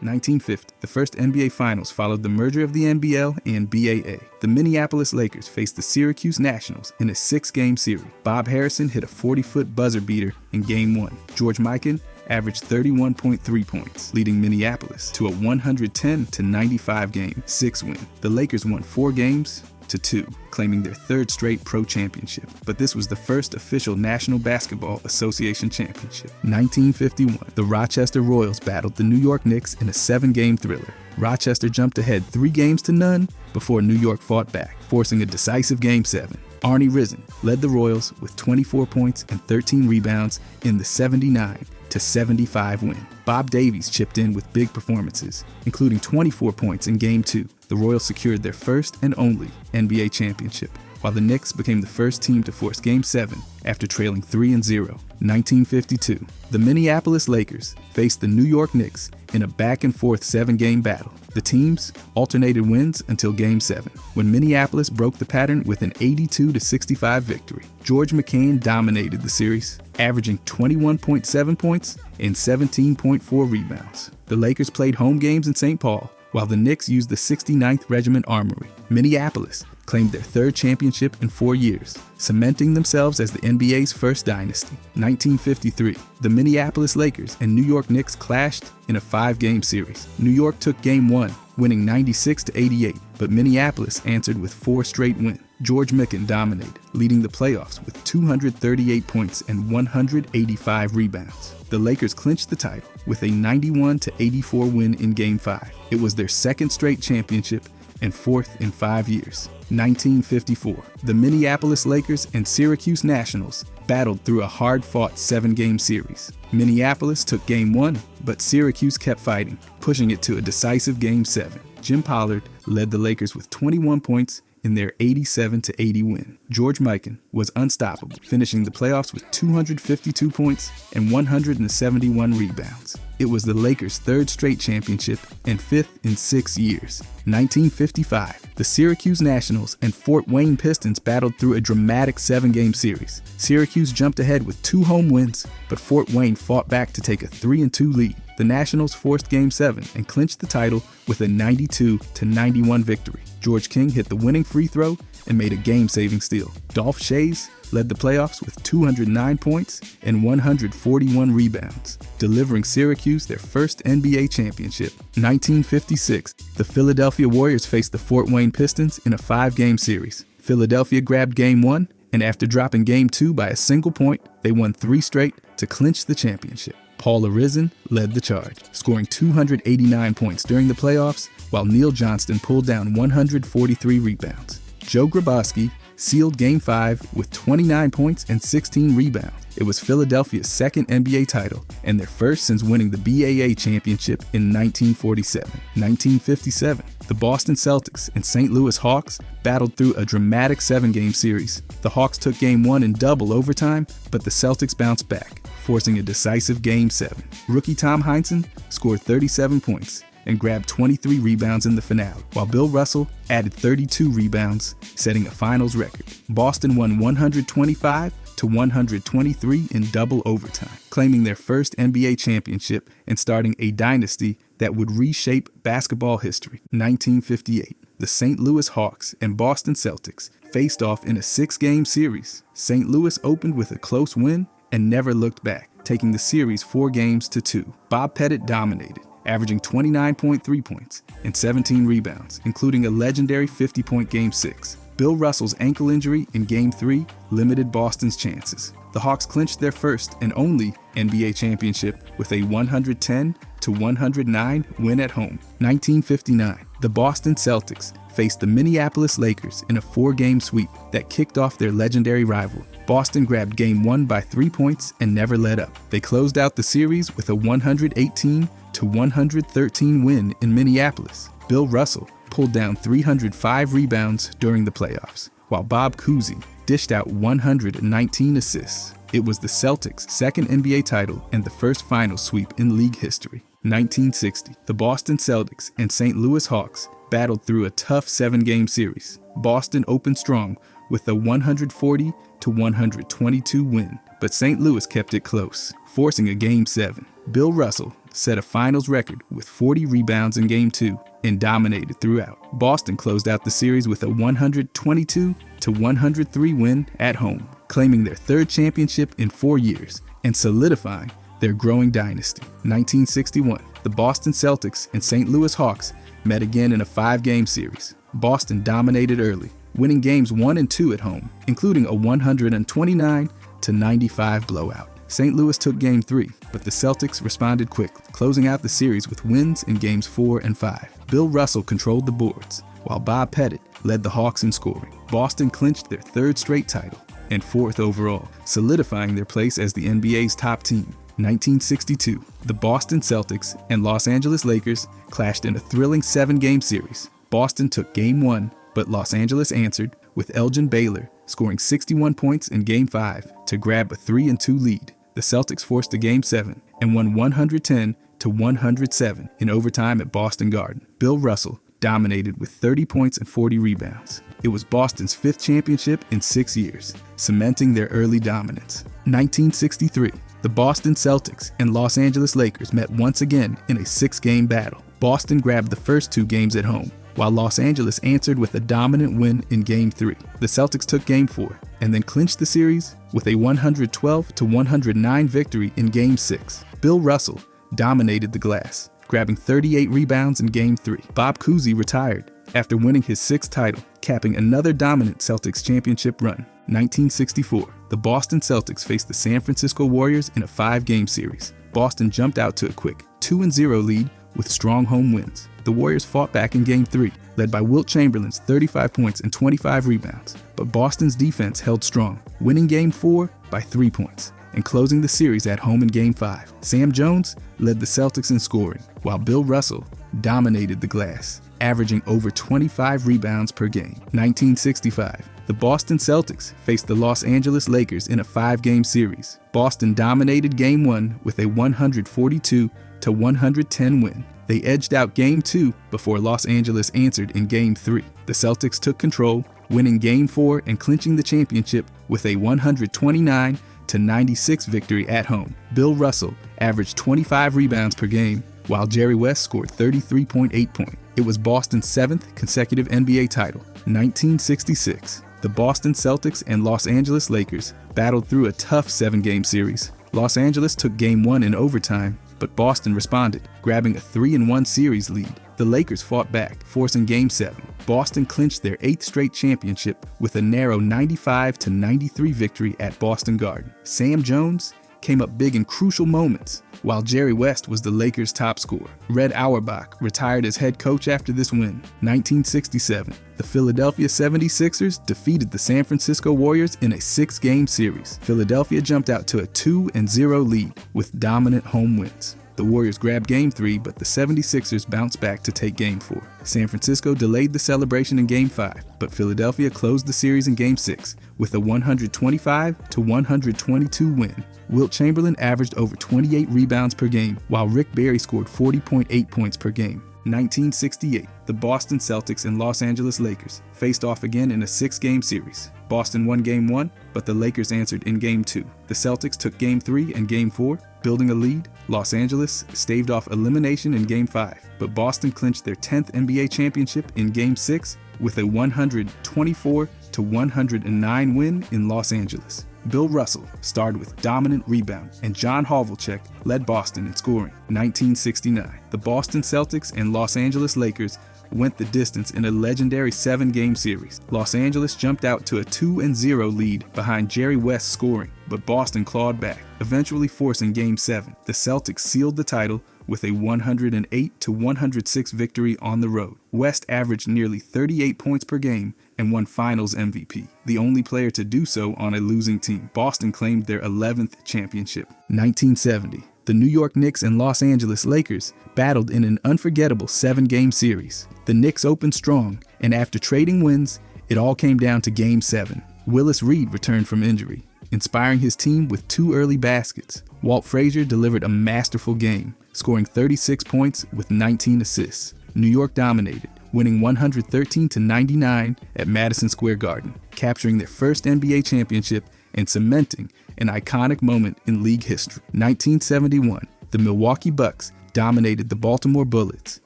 1950, the first NBA Finals followed the merger of the NBL and BAA. The Minneapolis Lakers faced the Syracuse Nationals in a 6-game series. Bob Harrison hit a 40-foot buzzer beater in Game 1. George Mikan averaged 31.3 points, leading Minneapolis to a 110-95 game 6 win. The Lakers won 4 games to 2, claiming their 3rd straight pro championship. But this was the first official National Basketball Association championship. 1951, the Rochester Royals battled the New York Knicks in a 7-game thriller. Rochester jumped ahead 3-0 before New York fought back, forcing a decisive Game 7. Arnie Risen led the Royals with 24 points and 13 rebounds in the 79-75 win. Bob Davies chipped in with big performances, including 24 points in Game 2. The Royals secured their first and only NBA championship, while the Knicks became the first team to force Game 7 after trailing 3-0. 1952, the Minneapolis Lakers faced the New York Knicks in a back-and-forth 7-game battle. The teams alternated wins until Game 7, when Minneapolis broke the pattern with an 82-65 victory. George McCann dominated the series, averaging 21.7 points and 17.4 rebounds. The Lakers played home games in St. Paul, while the Knicks used the 69th Regiment Armory. Minneapolis claimed their 3rd championship in 4 years, cementing themselves as the NBA's first dynasty. 1953, the Minneapolis Lakers and New York Knicks clashed in a 5-game series. New York took Game 1, winning 96-88, but Minneapolis answered with 4 straight wins. George Mikan dominated, leading the playoffs with 238 points and 185 rebounds. The Lakers clinched the title with a 91-84 win in Game 5. It was their 2nd straight championship and 4th in 5 years. 1954, the Minneapolis Lakers and Syracuse Nationals battled through a hard-fought 7-game series. Minneapolis took Game 1, but Syracuse kept fighting, pushing it to a decisive Game 7. Jim Pollard led the Lakers with 21 points in their 87-80 win. George Mikan was unstoppable, finishing the playoffs with 252 points and 171 rebounds. It was the Lakers' 3rd straight championship and 5th in 6 years. 1955, the Syracuse Nationals and Fort Wayne Pistons battled through a dramatic 7-game series. Syracuse jumped ahead with 2 home wins, but Fort Wayne fought back to take a 3-2 lead. The Nationals forced Game 7 and clinched the title with a 92-91 victory. George King hit the winning free throw and made a game-saving steal. Dolph Schayes led the playoffs with 209 points and 141 rebounds, delivering Syracuse their first NBA championship. 1956, the Philadelphia Warriors faced the Fort Wayne Pistons in a 5-game series. Philadelphia grabbed Game 1, and after dropping Game 2 by a single point, they won 3 straight to clinch the championship. Paul Arisen led the charge, scoring 289 points during the playoffs, while Neil Johnston pulled down 143 rebounds. Joe Grabowski sealed Game 5 with 29 points and 16 rebounds. It was Philadelphia's 2nd NBA title and their first since winning the BAA championship in 1947. 1957, the Boston Celtics and St. Louis Hawks battled through a dramatic 7-game series. The Hawks took Game 1 in double overtime, but the Celtics bounced back, forcing a decisive Game 7. Rookie Tom Heinsohn scored 37 points and grabbed 23 rebounds in the finale, while Bill Russell added 32 rebounds, setting a finals record. Boston won 125-123 in double overtime, claiming their first NBA championship and starting a dynasty that would reshape basketball history. 1958, the St. Louis Hawks and Boston Celtics faced off in a 6-game series. St. Louis opened with a close win and never looked back, taking the series 4-2. Bob Pettit dominated, averaging 29.3 points and 17 rebounds, including a legendary 50-point Game 6. Bill Russell's ankle injury in Game 3 limited Boston's chances. The Hawks clinched their first and only NBA championship with a 110-109 win at home. 1959, the Boston Celtics faced the Minneapolis Lakers in a 4-game sweep that kicked off their legendary rivalry. Boston grabbed Game 1 by 3 points and never let up. They closed out the series with a 118-113 win in Minneapolis. Bill Russell pulled down 305 rebounds during the playoffs, while Bob Cousy dished out 119 assists. It was the Celtics' 2nd NBA title and the first final sweep in league history. 1960, the Boston Celtics and St. Louis Hawks battled through a tough 7-game series. Boston opened strong with a 140-122 win, but St. Louis kept it close, forcing a Game 7. Bill Russell set a finals record with 40 rebounds in Game 2 and dominated throughout. Boston closed out the series with a 122-103 win at home, claiming their third championship in 4 years and solidifying their growing dynasty. 1961, the Boston Celtics and St. Louis Hawks met again in a 5-game series. Boston dominated early, winning games 1 and 2 at home, including a 129-95 blowout. St. Louis took Game 3, but the Celtics responded quickly, closing out the series with wins in Games 4 and 5. Bill Russell controlled the boards, while Bob Pettit led the Hawks in scoring. Boston clinched their 3rd straight title and 4th overall, solidifying their place as the NBA's top team. 1962, the Boston Celtics and Los Angeles Lakers clashed in a thrilling 7-game series. Boston took Game 1, but Los Angeles answered with Elgin Baylor scoring 61 points in Game 5 to grab a 3-2 lead. The Celtics forced a Game 7 and won 110-107 in overtime at Boston Garden. Bill Russell dominated with 30 points and 40 rebounds. It was Boston's 5th championship in 6 years, cementing their early dominance. 1963, the Boston Celtics and Los Angeles Lakers met once again in a 6-game battle. Boston grabbed the first 2 games at home, while Los Angeles answered with a dominant win in Game 3. The Celtics took Game 4 and then clinched the series with a 112-109 victory in Game 6. Bill Russell dominated the glass, grabbing 38 rebounds in Game 3. Bob Cousy retired after winning his 6th title, capping another dominant Celtics championship run. 1964, the Boston Celtics faced the San Francisco Warriors in a 5-game series. Boston jumped out to a quick 2-0 lead with strong home wins. The Warriors fought back in Game 3, led by Wilt Chamberlain's 35 points and 25 rebounds, but Boston's defense held strong, winning Game 4 by 3 points and closing the series at home in Game 5. Sam Jones led the Celtics in scoring, while Bill Russell dominated the glass, averaging over 25 rebounds per game. 1965, the Boston Celtics faced the Los Angeles Lakers in a 5-game series. Boston dominated Game 1 with a 142-110 win. They edged out Game 2 before Los Angeles answered in Game 3. The Celtics took control, winning Game 4 and clinching the championship with a 129-96 victory at home. Bill Russell averaged 25 rebounds per game, while Jerry West scored 33.8 points. It was Boston's 7th consecutive NBA title. 1966, the Boston Celtics and Los Angeles Lakers battled through a tough 7-game series. Los Angeles took Game 1 in overtime, but Boston responded, grabbing a 3-1 series lead. The Lakers fought back, forcing Game 7. Boston clinched their 8th straight championship with a narrow 95-93 victory at Boston Garden. Sam Jones came up big in crucial moments, while Jerry West was the Lakers' top scorer. Red Auerbach retired as head coach after this win. 1967, the Philadelphia 76ers defeated the San Francisco Warriors in a 6-game series. Philadelphia jumped out to a 2-0 lead with dominant home wins. The Warriors grabbed Game 3, but the 76ers bounced back to take Game 4. San Francisco delayed the celebration in Game 5, but Philadelphia closed the series in Game 6 with a 125-122 win. Wilt Chamberlain averaged over 28 rebounds per game, while Rick Barry scored 40.8 points per game. 1968, the Boston Celtics and Los Angeles Lakers faced off again in a 6-game series. Boston won Game 1, but the Lakers answered in Game 2. The Celtics took Game 3 and Game 4, building a lead. Los Angeles staved off elimination in Game 5, but Boston clinched their 10th NBA championship in Game 6 with a 124-109 win in Los Angeles. Bill Russell starred with dominant rebound, and John Havlicek led Boston in scoring. 1969, the Boston Celtics and Los Angeles Lakers went the distance in a legendary 7-game series. Los Angeles jumped out to a 2-0 lead behind Jerry West scoring, but Boston clawed back, eventually forcing Game 7. The Celtics sealed the title with a 108-106 victory on the road. West averaged nearly 38 points per game and won Finals MVP, the only player to do so on a losing team. Boston claimed their 11th championship. 1970, the New York Knicks and Los Angeles Lakers battled in an unforgettable 7-game series. The Knicks opened strong, and after trading wins, it all came down to Game 7. Willis Reed returned from injury, inspiring his team with 2 early baskets. Walt Frazier delivered a masterful game, scoring 36 points with 19 assists. New York dominated, winning 113-99 at Madison Square Garden, capturing their first NBA championship and cementing an iconic moment in league history. 1971, the Milwaukee Bucks dominated the Baltimore Bullets,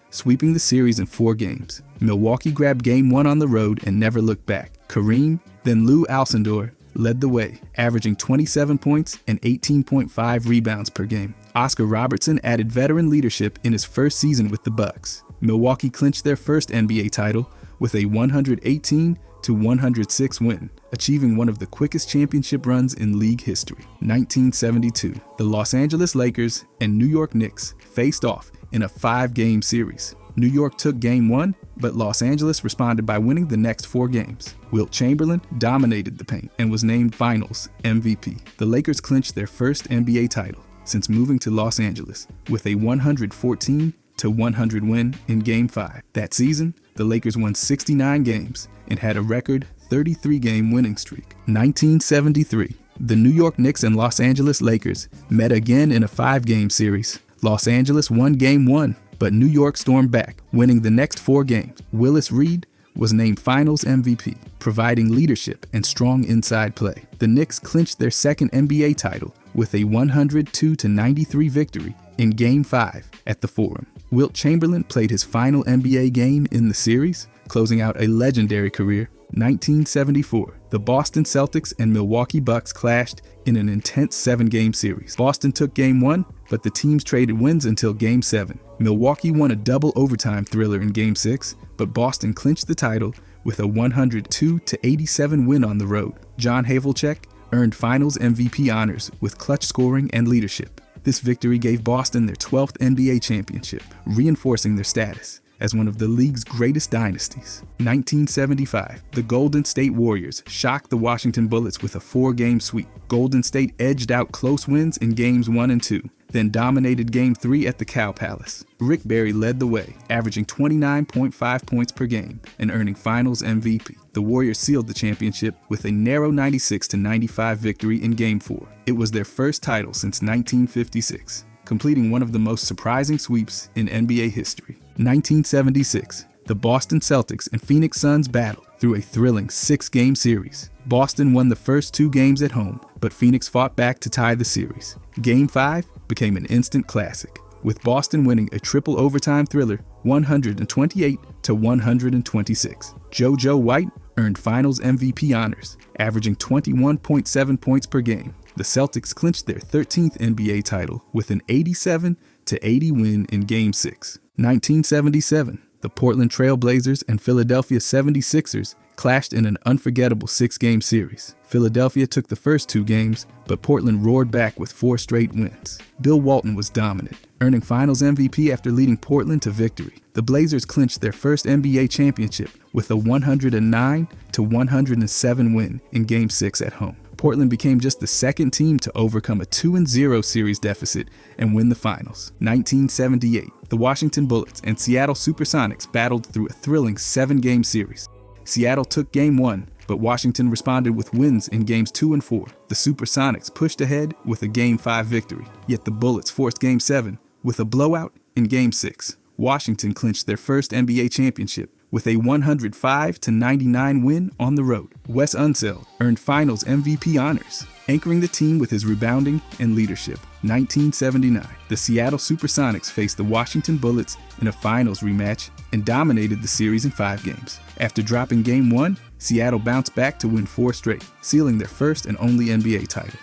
sweeping the series in 4 games. Milwaukee grabbed Game 1 on the road and never looked back. Kareem, then Lou Alcindor, led the way, averaging 27 points and 18.5 rebounds per game. Oscar Robertson added veteran leadership in his first season with the Bucks. Milwaukee clinched their first NBA title with a 118-106 win, achieving one of the quickest championship runs in league history. 1972, the Los Angeles Lakers and New York Knicks faced off in a 5-game series. New York took Game 1, but Los Angeles responded by winning the next 4 games. Wilt Chamberlain dominated the paint and was named Finals MVP. The Lakers clinched their first NBA title since moving to Los Angeles with a 114-100 win in Game 5. That season, the Lakers won 69 games and had a record 33-game winning streak. 1973, the New York Knicks and Los Angeles Lakers met again in a 5-game series. Los Angeles won Game 1, but New York stormed back, winning the next 4 games. Willis Reed was named Finals MVP, providing leadership and strong inside play. The Knicks clinched their second NBA title with a 102-93 victory in Game 5 at the Forum. Wilt Chamberlain played his final NBA game in the series, closing out a legendary career. 1974, the Boston Celtics and Milwaukee Bucks clashed in an intense 7-game series. Boston took Game 1, but the teams traded wins until Game 7. Milwaukee won a double overtime thriller in Game 6, but Boston clinched the title with a 102-87 win on the road. John Havlicek earned Finals MVP honors with clutch scoring and leadership. This victory gave Boston their 12th NBA championship, reinforcing their status as one of the league's greatest dynasties. 1975, the Golden State Warriors shocked the Washington Bullets with a 4-game sweep. Golden State edged out close wins in Games 1 and 2, then dominated Game 3 at the Cow Palace. Rick Barry led the way, averaging 29.5 points per game and earning Finals MVP. The Warriors sealed the championship with a narrow 96-95 victory in Game 4. It was their first title since 1956, completing one of the most surprising sweeps in NBA history. 1976, the Boston Celtics and Phoenix Suns battled through a thrilling 6-game series. Boston won the first 2 games at home, but Phoenix fought back to tie the series. Game 5 became an instant classic, with Boston winning a triple overtime thriller 128-126. JoJo White earned Finals MVP honors, averaging 21.7 points per game. The Celtics clinched their 13th NBA title with an 87-80 win in Game 6. 1977, the Portland Trail Blazers and Philadelphia 76ers clashed in an unforgettable 6-game series. Philadelphia took the first 2 games, but Portland roared back with 4 straight wins. Bill Walton was dominant, earning Finals MVP after leading Portland to victory. The Blazers clinched their first NBA championship with a 109-107 win in Game 6 at home. Portland became just the second team to overcome a 2-0 series deficit and win the finals. 1978, the Washington Bullets and Seattle Supersonics battled through a thrilling 7-game series. Seattle took Game 1, but Washington responded with wins in Games 2 and 4. The Supersonics pushed ahead with a Game 5 victory, yet the Bullets forced Game 7 with a blowout in Game 6. Washington clinched their first NBA championship with a 105-99 win on the road. Wes Unseld earned Finals MVP honors, anchoring the team with his rebounding and leadership. 1979, the Seattle Supersonics faced the Washington Bullets in a finals rematch and dominated the series in 5 games. After dropping Game 1, Seattle bounced back to win 4 straight, sealing their first and only NBA title.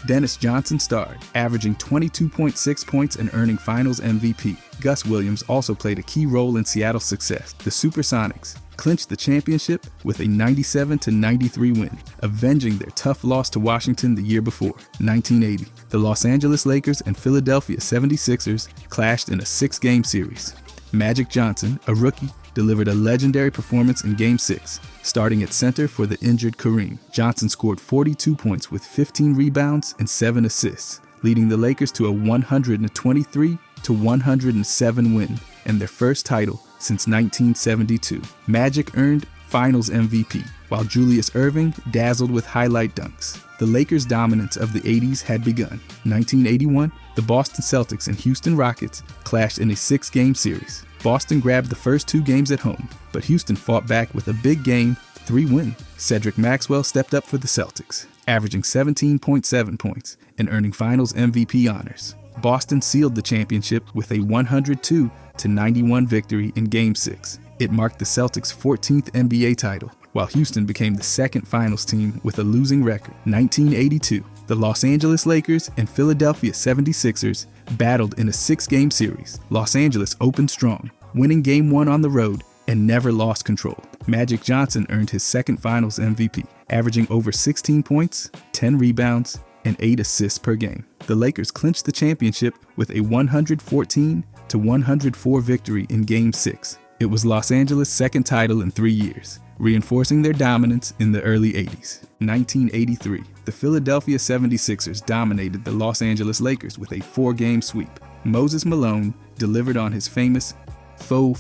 Dennis Johnson starred, averaging 22.6 points and earning Finals MVP. Gus Williams also played a key role in Seattle's success. The Supersonics clinched the championship with a 97-93 win, avenging their tough loss to Washington the year before. 1980, the Los Angeles Lakers and Philadelphia 76ers clashed in a 6-game series. Magic Johnson, a rookie, delivered a legendary performance in Game 6, starting at center for the injured Kareem. Johnson scored 42 points with 15 rebounds and 7 assists, leading the Lakers to a 123-107 win and their first title since 1972. Magic earned Finals MVP, while Julius Erving dazzled with highlight dunks. The Lakers' dominance of the 80s had begun. 1981, the Boston Celtics and Houston Rockets clashed in a 6-game series. Boston grabbed the first 2 games at home, but Houston fought back with a big Game 3 win. Cedric Maxwell stepped up for the Celtics, averaging 17.7 points and earning Finals MVP honors. Boston sealed the championship with a 102-91 victory in Game 6. It marked the Celtics' 14th NBA title, while Houston became the second finals team with a losing record. 1982, the Los Angeles Lakers and Philadelphia 76ers battled in a 6-game series. Los Angeles opened strong, winning Game 1 on the road and never lost control. Magic Johnson earned his second finals MVP, averaging over 16 points, 10 rebounds, and 8 assists per game. The Lakers clinched the championship with a 114-104 victory in Game 6. It was Los Angeles' second title in 3 years, reinforcing their dominance in the early 80s. 1983, the Philadelphia 76ers dominated the Los Angeles Lakers with a 4-game sweep. Moses Malone delivered on his famous faux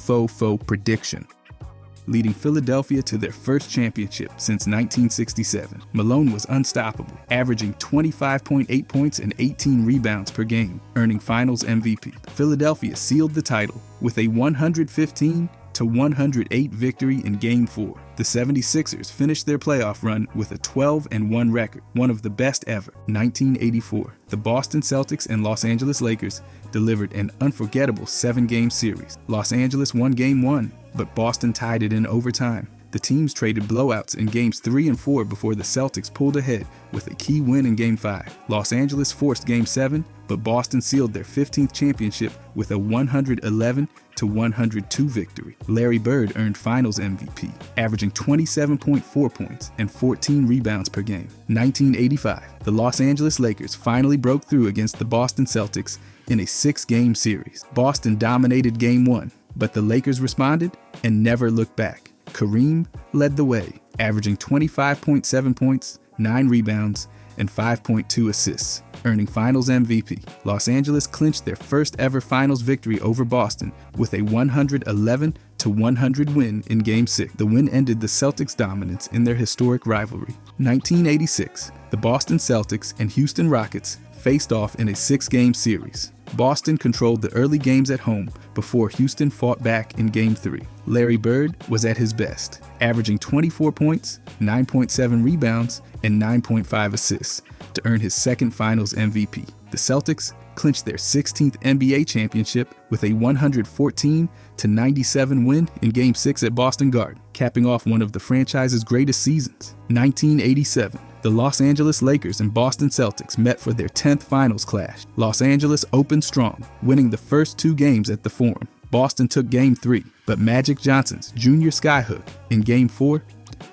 prediction, leading Philadelphia to their first championship since 1967. Malone was unstoppable, averaging 25.8 points and 18 rebounds per game, earning Finals MVP. Philadelphia sealed the title with a 115-108 victory in Game 4. The 76ers finished their playoff run with a 12-1 record, one of the best ever. 1984, the Boston Celtics and Los Angeles Lakers delivered an unforgettable 7-game series. Los Angeles won Game 1, but Boston tied it in overtime. The teams traded blowouts in Games 3 and 4 before the Celtics pulled ahead with a key win in Game 5. Los Angeles forced Game 7, but Boston sealed their 15th championship with a 111-102 victory. Larry Bird earned Finals MVP, averaging 27.4 points and 14 rebounds per game. 1985, the Los Angeles Lakers finally broke through against the Boston Celtics in a 6-game series. Boston dominated Game 1, but the Lakers responded and never looked back. Kareem led the way, averaging 25.7 points, 9 rebounds, and 5.2 assists, earning Finals MVP. Los Angeles clinched their first ever Finals victory over Boston with a 111-100 win in Game 6. The win ended the Celtics' dominance in their historic rivalry. 1986, the Boston Celtics and Houston Rockets faced off in a 6-game series. Boston controlled the early games at home before Houston fought back in Game 3. Larry Bird was at his best, averaging 24 points, 9.7 rebounds, and 9.5 assists to earn his second Finals MVP. The Celtics clinched their 16th NBA championship with a 114-97 win in Game 6 at Boston Garden, capping off one of the franchise's greatest seasons. 1987, the Los Angeles Lakers and Boston Celtics met for their 10th Finals clash. Los Angeles opened strong, winning the first 2 games at the Forum. Boston took Game 3, but Magic Johnson's junior skyhook in Game 4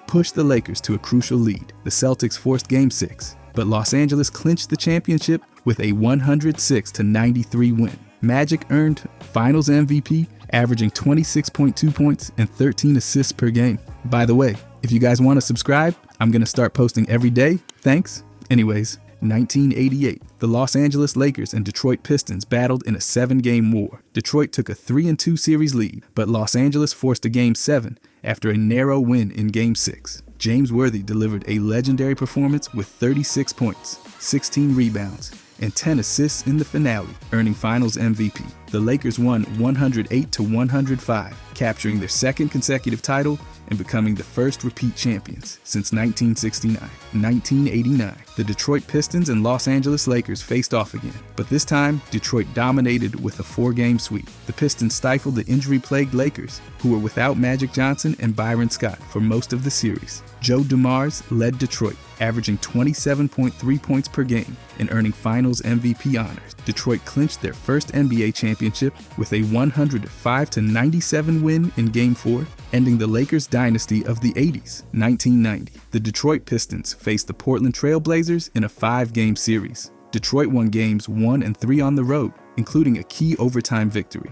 pushed the Lakers to a crucial lead. The Celtics forced Game 6, but Los Angeles clinched the championship with a 106-93 win. Magic earned Finals MVP, averaging 26.2 points and 13 assists per game. By the way, if you guys want to subscribe, I'm going to start posting every day. Thanks. Anyways, 1988, the Los Angeles Lakers and Detroit Pistons battled in a 7-game war. Detroit took a 3-2 series lead, but Los Angeles forced a Game 7 after a narrow win in Game 6. James Worthy delivered a legendary performance with 36 points, 16 rebounds, and 10 assists in the finale, earning Finals MVP. The Lakers won 108-105, capturing their second consecutive title and becoming the first repeat champions since 1969. 1989, the Detroit Pistons and Los Angeles Lakers faced off again, but this time Detroit dominated with a 4-game sweep. The Pistons stifled the injury-plagued Lakers, who were without Magic Johnson and Byron Scott for most of the series. Joe Dumars led Detroit, averaging 27.3 points per game and earning Finals MVP honors. Detroit clinched their first NBA championship with a 105-97 win in Game 4, ending the Lakers dynasty of the 80s. 1990, the Detroit Pistons faced the Portland Trail Blazers in a 5-game series. Detroit won Games 1 and 3 on the road, including a key overtime victory.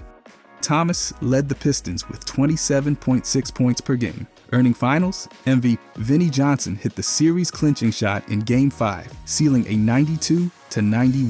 Thomas led the Pistons with 27.6 points per game, earning Finals MVP. Vinnie Johnson hit the series-clinching shot in Game 5, sealing a 92-90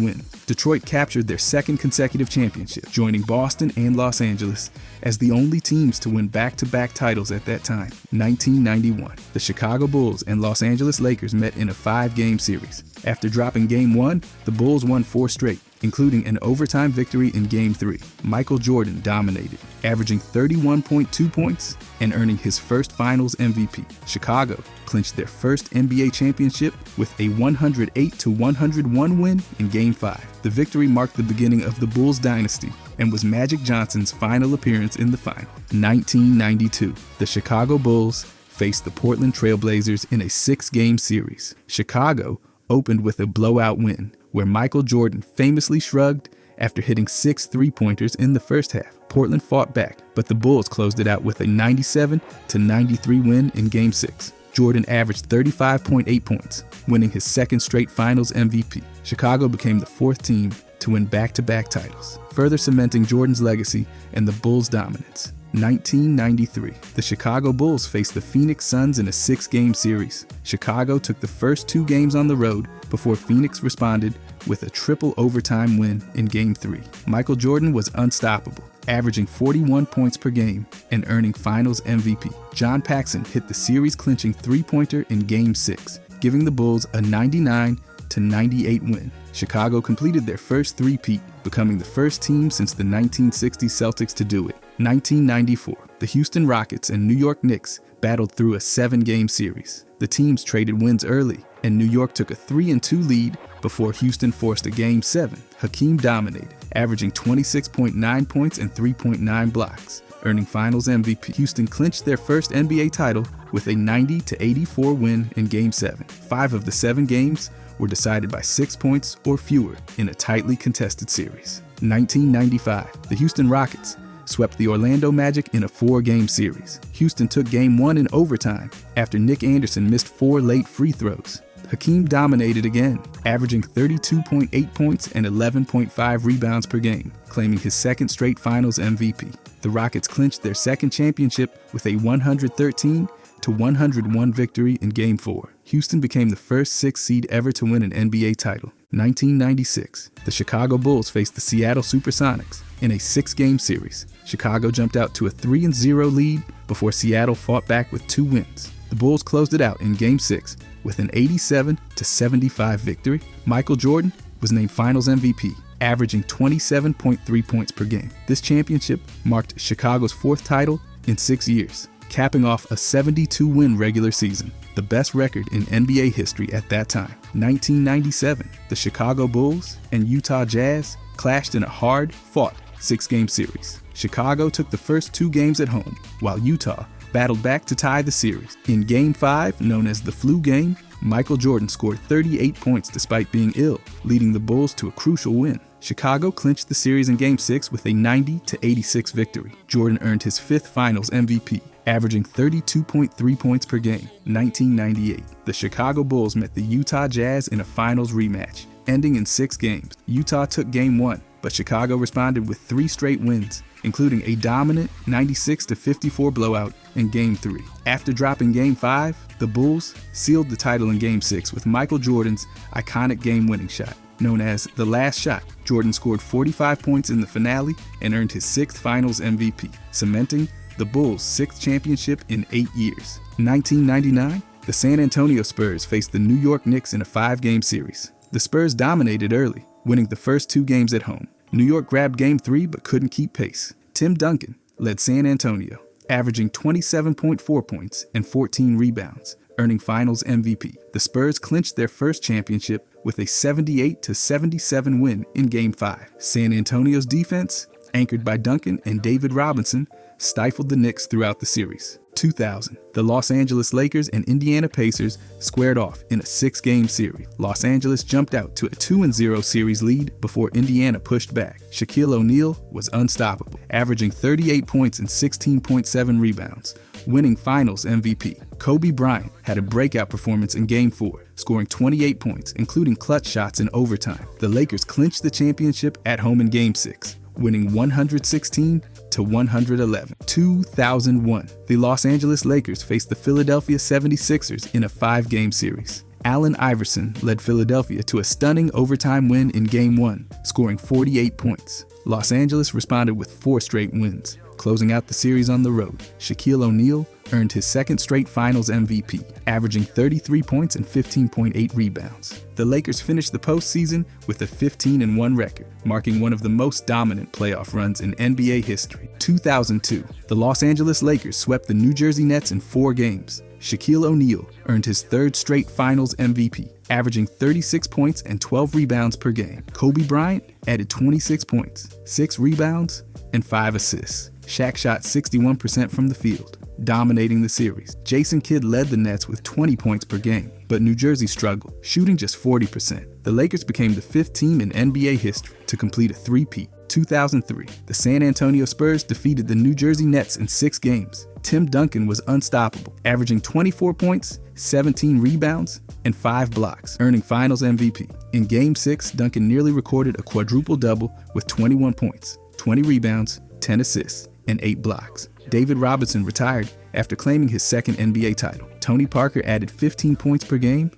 win. Detroit captured their second consecutive championship, joining Boston and Los Angeles as the only teams to win back-to-back titles at that time. 1991, the Chicago Bulls and Los Angeles Lakers met in a 5-game series. After dropping Game 1, the Bulls won 4 straight, including an overtime victory in Game 3. Michael Jordan dominated, averaging 31.2 points and earning his first Finals MVP. Chicago clinched their first NBA championship with a 108-101 win in Game 5. The victory marked the beginning of the Bulls dynasty and was Magic Johnson's final appearance in the final. 1992, the Chicago Bulls faced the Portland Trail Blazers in a 6-game series. Chicago opened with a blowout win, where Michael Jordan famously shrugged after hitting 6 three-pointers in the first half. Portland fought back, but the Bulls closed it out with a 97-93 win in Game 6. Jordan averaged 35.8 points, winning his second straight Finals MVP. Chicago became the 4th team to win back-to-back titles, further cementing Jordan's legacy and the Bulls' dominance. 1993, the Chicago Bulls faced the Phoenix Suns in a 6-game series. Chicago took the first 2 games on the road before Phoenix responded with a triple overtime win in Game 3. Michael Jordan was unstoppable, averaging 41 points per game and earning Finals MVP. John Paxson hit the series-clinching three-pointer in Game 6, giving the Bulls a 99-98 win. Chicago completed their first three-peat, becoming the first team since the 1960 Celtics to do it. 1994, the Houston Rockets and New York Knicks battled through a 7-game series. The teams traded wins early, and New York took a 3-2 lead before Houston forced a Game 7. Hakeem dominated, averaging 26.9 points and 3.9 blocks, earning Finals MVP. Houston clinched their first NBA title with a 90-84 win in Game 7. 5 of the 7 games were decided by 6 points or fewer in a tightly contested series. 1995, the Houston Rockets swept the Orlando Magic in a 4-game series. Houston took Game 1 in overtime after Nick Anderson missed 4 late free throws. Hakeem dominated again, averaging 32.8 points and 11.5 rebounds per game, claiming his second straight Finals MVP. The Rockets clinched their second championship with a 113-101 victory in Game 4. Houston became the first 6th seed ever to win an NBA title. 1996, the Chicago Bulls faced the Seattle Supersonics in a 6-game series. Chicago jumped out to a 3-0 lead before Seattle fought back with 2 wins. The Bulls closed it out in Game 6 with an 87-75 victory. Michael Jordan was named Finals MVP, averaging 27.3 points per game. This championship marked Chicago's 4th title in 6 years, capping off a 72-win regular season, the best record in NBA history at that time. 1997, the Chicago Bulls and Utah Jazz clashed in a hard-fought 6-game series. Chicago took the first 2 games at home, while Utah battled back to tie the series. In Game 5, known as the flu game, Michael Jordan scored 38 points despite being ill, leading the Bulls to a crucial win. Chicago clinched the series in Game 6 with a 90-86 victory. Jordan earned his 5th Finals MVP, averaging 32.3 points per game. 1998, the Chicago Bulls met the Utah Jazz in a Finals rematch, ending in 6 games. Utah took Game 1, but Chicago responded with 3 straight wins, including a dominant 96-54 blowout in Game 3. After dropping Game 5, the Bulls sealed the title in Game 6 with Michael Jordan's iconic game-winning shot, known as the last shot. Jordan scored 45 points in the finale and earned his 6th Finals MVP, cementing the Bulls' 6th championship in 8 years. 1999, the San Antonio Spurs faced the New York Knicks in a 5-game series. The Spurs dominated early, winning the first 2 games at home. New York grabbed Game 3 but couldn't keep pace. Tim Duncan led San Antonio, averaging 27.4 points and 14 rebounds, earning Finals MVP. The Spurs clinched their first championship with a 78-77 win in Game 5. San Antonio's defense, anchored by Duncan and David Robinson, stifled the Knicks throughout the series. 2000, the Los Angeles Lakers and Indiana Pacers squared off in a 6-game series. Los Angeles jumped out to a 2-0 series lead before Indiana pushed back. Shaquille O'Neal was unstoppable, averaging 38 points and 16.7 rebounds, winning Finals MVP. Kobe Bryant had a breakout performance in Game 4, scoring 28 points, including clutch shots in overtime. The Lakers clinched the championship at home in Game 6, winning 116-111. 2001, the Los Angeles Lakers faced the Philadelphia 76ers in a 5-game series. Allen Iverson led Philadelphia to a stunning overtime win in Game 1, scoring 48 points. Los Angeles responded with 4 straight wins, Closing out the series on the road, Shaquille O'Neal earned his second straight Finals MVP, averaging 33 points and 15.8 rebounds. The Lakers finished the postseason with a 15-1 record, marking one of the most dominant playoff runs in NBA history. 2002, the Los Angeles Lakers swept the New Jersey Nets in 4 games. Shaquille O'Neal earned his third straight Finals MVP, averaging 36 points and 12 rebounds per game. Kobe Bryant added 26 points, 6 rebounds, and 5 assists. Shaq shot 61% from the field, dominating the series. Jason Kidd led the Nets with 20 points per game, but New Jersey struggled, shooting just 40%. The Lakers became the 5th team in NBA history to complete a three-peat. 2003, the San Antonio Spurs defeated the New Jersey Nets in 6 games. Tim Duncan was unstoppable, averaging 24 points, 17 rebounds, and 5 blocks, earning Finals MVP. In Game 6, Duncan nearly recorded a quadruple-double with 21 points, 20 rebounds, 10 assists, and 8 blocks. David Robinson retired after claiming his second NBA title. Tony Parker added 15 points per game.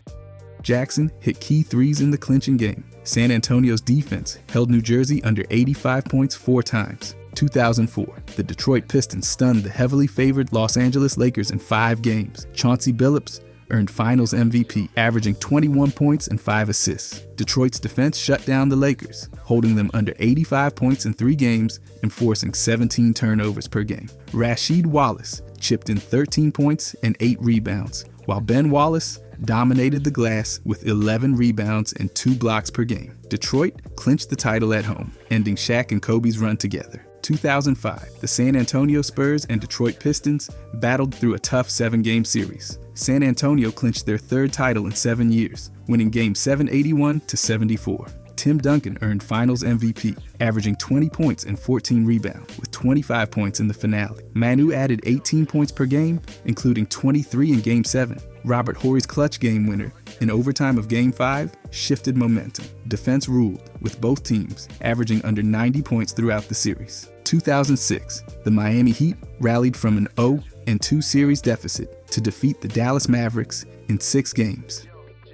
Jackson hit key threes in the clinching game. San Antonio's defense held New Jersey under 85 points 4 times. 2004, the Detroit Pistons stunned the heavily favored Los Angeles Lakers in 5 games. Chauncey Billups earned Finals MVP, averaging 21 points and 5 assists. Detroit's defense shut down the Lakers, holding them under 85 points in 3 games and forcing 17 turnovers per game. Rasheed Wallace chipped in 13 points and 8 rebounds, while Ben Wallace dominated the glass with 11 rebounds and 2 blocks per game. Detroit clinched the title at home, ending Shaq and Kobe's run together. 2005, the San Antonio Spurs and Detroit Pistons battled through a tough 7-game series. San Antonio clinched their 3rd title in 7 years, winning Game 7 81-74. Tim Duncan earned Finals MVP, averaging 20 points and 14 rebounds, with 25 points in the finale. Manu added 18 points per game, including 23 in Game 7. Robert Horry's clutch game winner in overtime of Game 5 shifted momentum. Defense ruled, with both teams averaging under 90 points throughout the series. 2006, the Miami Heat rallied from an 0-2 series deficit to defeat the Dallas Mavericks in 6 games.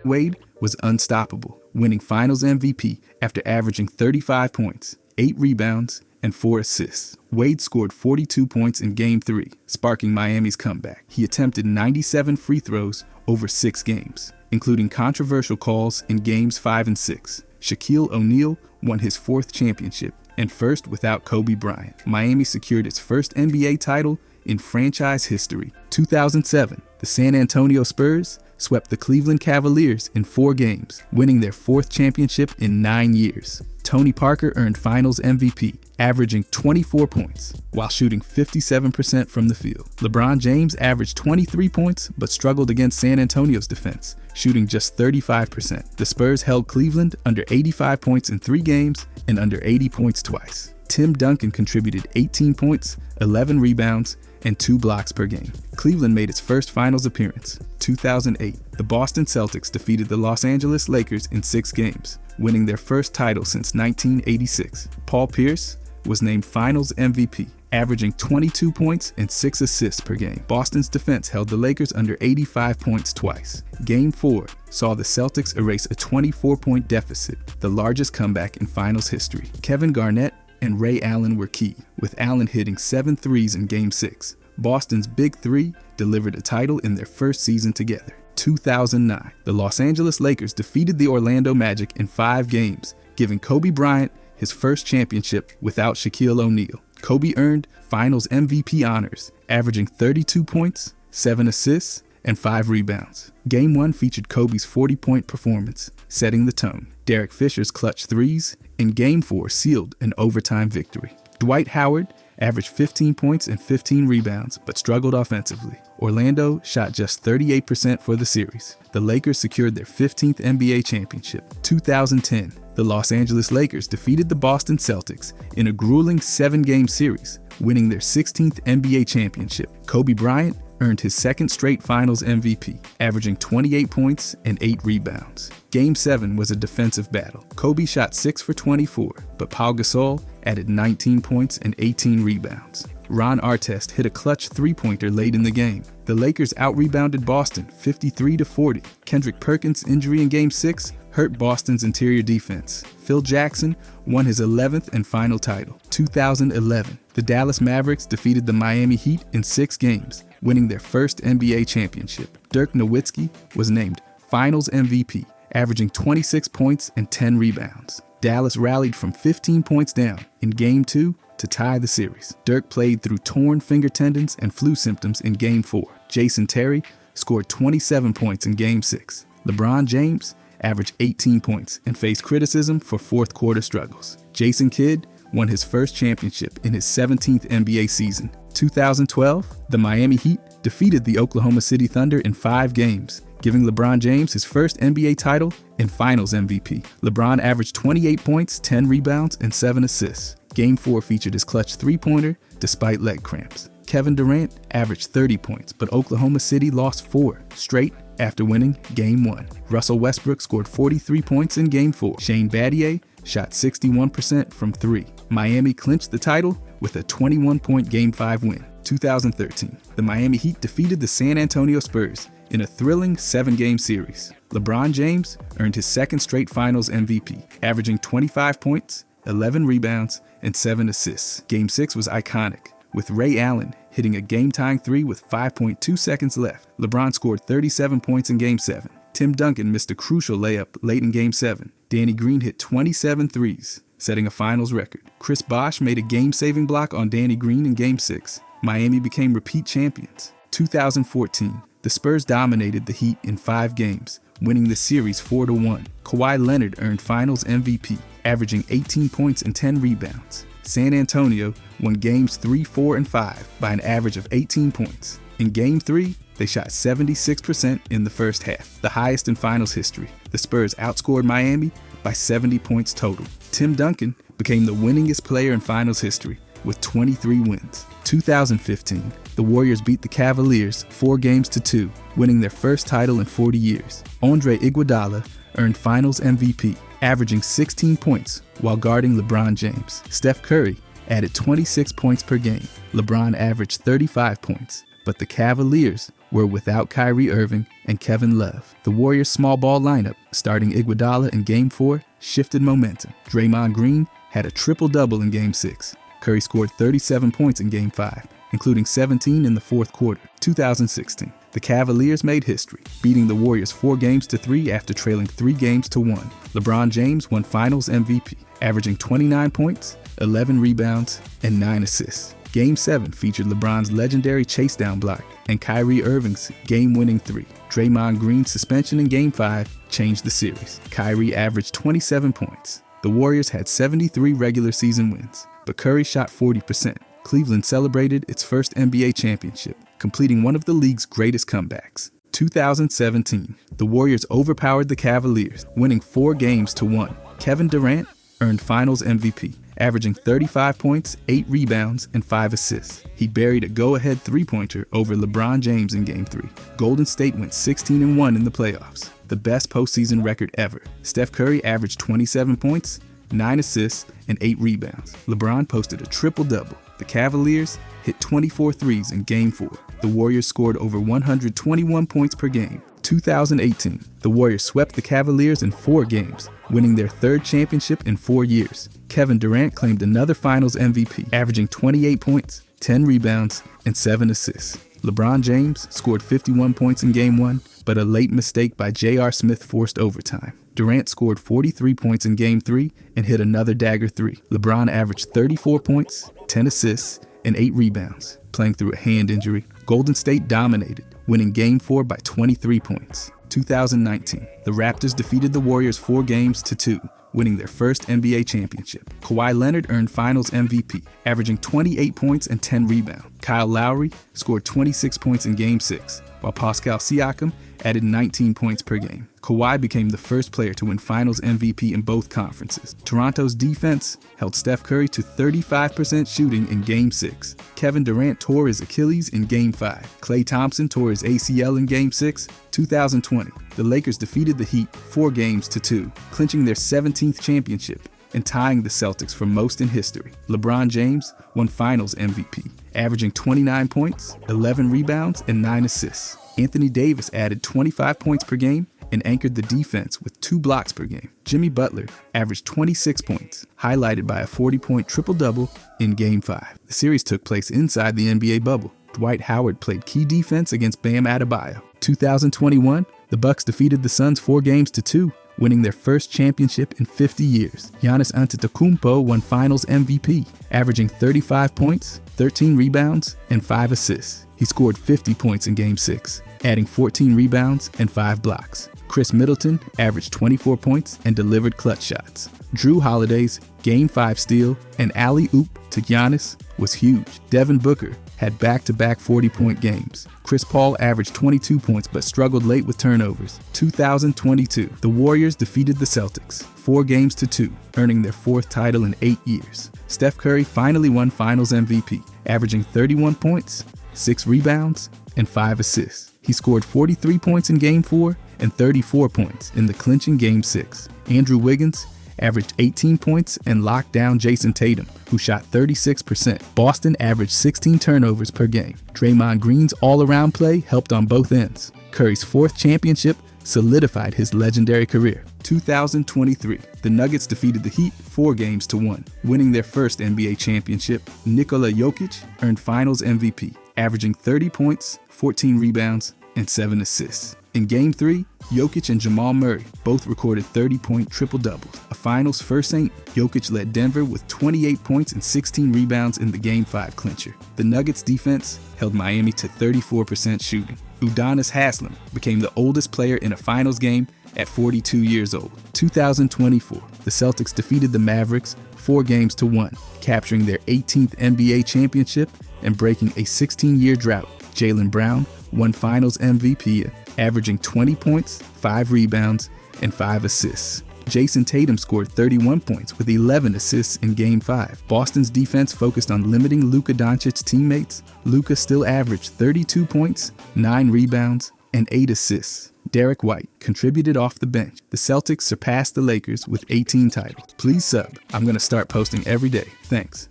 Wade was unstoppable, winning Finals MVP after averaging 35 points, 8 rebounds, and 4 assists. Wade scored 42 points in Game 3, sparking Miami's comeback. He attempted 97 free throws over 6 games, including controversial calls in Games 5 and 6. Shaquille O'Neal won his 4th championship, and first without Kobe Bryant. Miami secured its first NBA title in franchise history. 2007, the San Antonio Spurs swept the Cleveland Cavaliers in 4 games, winning their 4th championship in 9 years. Tony Parker earned Finals MVP, averaging 24 points, while shooting 57% from the field. LeBron James averaged 23 points, but struggled against San Antonio's defense, shooting just 35%. The Spurs held Cleveland under 85 points in 3 games and under 80 points twice. Tim Duncan contributed 18 points, 11 rebounds, and 2 blocks per game. Cleveland made its first Finals appearance. 2008, the Boston Celtics defeated the Los Angeles Lakers in 6 games, winning their first title since 1986. Paul Pierce was named Finals MVP, averaging 22 points and 6 assists per game. Boston's defense held the Lakers under 85 points twice. Game 4 saw the Celtics erase a 24-point deficit, the largest comeback in Finals history. Kevin Garnett and Ray Allen were key, with Allen hitting 7 threes in Game 6. Boston's Big Three delivered a title in their first season together. 2009, the Los Angeles Lakers defeated the Orlando Magic in 5 games, giving Kobe Bryant his first championship without Shaquille O'Neal. Kobe earned Finals MVP honors, averaging 32 points, 7 assists, and 5 rebounds. Game 1 featured Kobe's 40-point performance, setting the tone. Derek Fisher's clutch threes in Game 4 sealed an overtime victory. Dwight Howard averaged 15 points and 15 rebounds, but struggled offensively. Orlando shot just 38% for the series. The Lakers secured their 15th NBA championship. 2010, the Los Angeles Lakers defeated the Boston Celtics in a grueling 7-game series, winning their 16th NBA championship. Kobe Bryant earned his 2nd straight Finals MVP, averaging 28 points and 8 rebounds. Game 7 was a defensive battle. Kobe shot 6 for 24, but Pau Gasol added 19 points and 18 rebounds. Ron Artest hit a clutch three-pointer late in the game. The Lakers out-rebounded Boston 53-40. Kendrick Perkins' injury in Game 6 hurt Boston's interior defense. Phil Jackson won his 11th and final title. 2011, the Dallas Mavericks defeated the Miami Heat in 6 games, winning their first NBA championship. Dirk Nowitzki was named Finals MVP, averaging 26 points and 10 rebounds. Dallas rallied from 15 points down in Game 2 to tie the series. Dirk played through torn finger tendons and flu symptoms in Game 4. Jason Terry scored 27 points in Game 6. LeBron James averaged 18 points and faced criticism for fourth quarter struggles. Jason Kidd won his first championship in his 17th NBA season. 2012, the Miami Heat defeated the Oklahoma City Thunder in 5 games, giving LeBron James his first NBA title and Finals MVP. LeBron averaged 28 points, 10 rebounds, and 7 assists. Game 4 featured his clutch three-pointer despite leg cramps. Kevin Durant averaged 30 points, but Oklahoma City lost 4 straight after winning Game 1. Russell Westbrook scored 43 points in Game 4. Shane Battier shot 61% from 3. Miami clinched the title with a 21-point Game 5 win. 2013, the Miami Heat defeated the San Antonio Spurs in a thrilling 7-game series. LeBron James earned his second straight Finals MVP, averaging 25 points, 11 rebounds, and 7 assists. Game 6 was iconic, with Ray Allen hitting a game-tying 3 with 5.2 seconds left. LeBron scored 37 points in Game 7. Tim Duncan missed a crucial layup late in Game 7. Danny Green hit 27 threes, setting a Finals record. Chris Bosh made a game-saving block on Danny Green in Game 6. Miami became repeat champions. 2014, the Spurs dominated the Heat in 5 games, winning the series 4-1. Kawhi Leonard earned Finals MVP, averaging 18 points and 10 rebounds. San Antonio won Games 3, 4, and 5 by an average of 18 points. In Game 3, they shot 76% in the first half, the highest in Finals history. The Spurs outscored Miami by 70 points total. Tim Duncan became the winningest player in Finals history with 23 wins. 2015, the Warriors beat the Cavaliers 4-2, winning their first title in 40 years. Andre Iguodala earned Finals MVP, averaging 16 points while guarding LeBron James. Steph Curry added 26 points per game. LeBron averaged 35 points, but the Cavaliers were without Kyrie Irving and Kevin Love. The Warriors' small ball lineup, starting Iguodala in Game 4, shifted momentum. Draymond Green had a triple-double in Game 6. Curry scored 37 points in Game 5, including 17 in the fourth quarter. 2016, the Cavaliers made history, beating the Warriors 4-3 after trailing 3-1. LeBron James won Finals MVP, averaging 29 points, 11 rebounds, and 9 assists. Game 7 featured LeBron's legendary chase-down block and Kyrie Irving's game-winning 3. Draymond Green's suspension in Game 5 changed the series. Kyrie averaged 27 points. The Warriors had 73 regular season wins, but Curry shot 40%. Cleveland celebrated its first NBA championship, completing one of the league's greatest comebacks. 2017, the Warriors overpowered the Cavaliers, winning 4-1. Kevin Durant earned Finals MVP, averaging 35 points, 8 rebounds, and 5 assists. He buried a go-ahead three-pointer over LeBron James in Game 3. Golden State went 16-1 in the playoffs, the best postseason record ever. Steph Curry averaged 27 points, 9 assists, and 8 rebounds. LeBron posted a triple-double. The Cavaliers hit 24 threes in Game 4. The Warriors scored over 121 points per game. 2018, the Warriors swept the Cavaliers in 4 games, winning their 3rd championship in 4 years. Kevin Durant claimed another Finals MVP, averaging 28 points, 10 rebounds, and 7 assists. LeBron James scored 51 points in Game 1, but a late mistake by J.R. Smith forced overtime. Durant scored 43 points in Game 3 and hit another dagger 3. LeBron averaged 34 points, 10 assists, and 8 rebounds, playing through a hand injury. Golden State dominated, winning Game 4 by 23 points. 2019, the Raptors defeated the Warriors 4-2, winning their first NBA championship. Kawhi Leonard earned Finals MVP, averaging 28 points and 10 rebounds. Kyle Lowry scored 26 points in Game 6, while Pascal Siakam added 19 points per game. Kawhi became the first player to win Finals MVP in both conferences. Toronto's defense held Steph Curry to 35% shooting in Game 6. Kevin Durant tore his Achilles in Game 5. Klay Thompson tore his ACL in Game 6. 2020, the Lakers defeated the Heat 4-2, clinching their 17th championship and tying the Celtics for most in history. LeBron James won Finals MVP, averaging 29 points, 11 rebounds, and 9 assists. Anthony Davis added 25 points per game and anchored the defense with 2 blocks per game. Jimmy Butler averaged 26 points, highlighted by a 40-point triple-double in Game 5. The series took place inside the NBA bubble. Dwight Howard played key defense against Bam Adebayo. 2021, the Bucks defeated the Suns 4-2, winning their first championship in 50 years. Giannis Antetokounmpo won Finals MVP, averaging 35 points, 13 rebounds, and 5 assists. He scored 50 points in Game 6, adding 14 rebounds and 5 blocks. Chris Middleton averaged 24 points and delivered clutch shots. Drew Holiday's Game 5 steal and alley-oop to Giannis was huge. Devin Booker had back-to-back 40-point games. Chris Paul averaged 22 points but struggled late with turnovers. 2022, the Warriors defeated the Celtics 4-2, earning their 4th title in 8 years. Steph Curry finally won Finals MVP, averaging 31 points, 6 rebounds, and 5 assists. He scored 43 points in Game 4 and 34 points in the clinching Game 6. Andrew Wiggins averaged 18 points and locked down Jason Tatum, who shot 36%. Boston averaged 16 turnovers per game. Draymond Green's all-around play helped on both ends. Curry's 4th championship solidified his legendary career. 2023, the Nuggets defeated the Heat 4-1, winning their first NBA championship. Nikola Jokic earned Finals MVP, averaging 30 points, 14 rebounds, and 7 assists. In Game 3, Jokic and Jamal Murray both recorded 30-point triple-doubles. A Finals first ain't, Jokic led Denver with 28 points and 16 rebounds in the Game 5 clincher. The Nuggets defense held Miami to 34% shooting. Udonis Haslem became the oldest player in a Finals game at 42 years old. 2024, the Celtics defeated the Mavericks 4-1, capturing their 18th NBA championship and breaking a 16-year drought. Jaylen Brown won Finals MVP, averaging 20 points, 5 rebounds, and 5 assists. Jason Tatum scored 31 points with 11 assists in Game 5. Boston's defense focused on limiting Luka Doncic's teammates. Luka still averaged 32 points, 9 rebounds, and 8 assists. Derek White contributed off the bench. The Celtics surpassed the Lakers with 18 titles. Please sub. I'm going to start posting every day. Thanks.